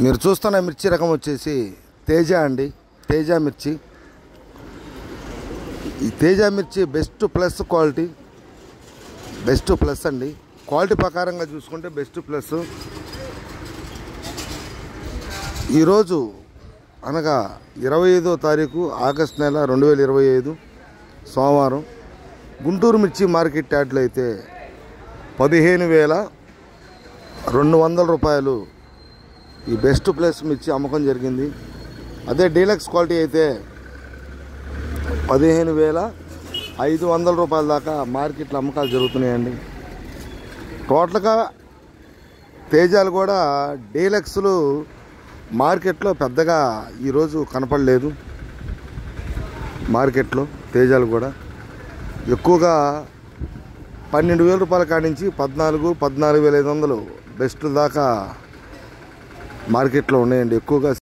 మీరు చూస్తున్న మిర్చి రకం వచ్చేసి తేజ అండి. తేజ మిర్చి. ఈ తేజ మిర్చి best plus quality, best plus అండి. క్వాలిటీ ప్రకారంగా చూసుకుంటే బెస్ట్ ప్లస్. ఈరోజు అనగా 25వ తారీఖు ఆగస్టు నెల 2025 సోమవారం గుంటూరు మిర్చి మార్కెట్ యార్డ్లో అయితే 15,200 రూపాయలు ఈ బెస్ట్ ప్లస్ మిర్చి అమ్మకం జరిగింది. అదే డీలక్స్ క్వాలిటీ అయితే 15,500 రూపాయల దాకా మార్కెట్లో అమ్మకాలు జరుగుతున్నాయండి. టోటల్గా తేజాలు కూడా డీలక్స్లు మార్కెట్లో పెద్దగా ఈరోజు కనపడలేదు. మార్కెట్లో తేజాలు కూడా ఎక్కువగా 12,000 రూపాయల కాడి నుంచి 14,500 బెస్ట్ దాకా మార్కెట్లో ఉన్నాయండి ఎక్కువగా.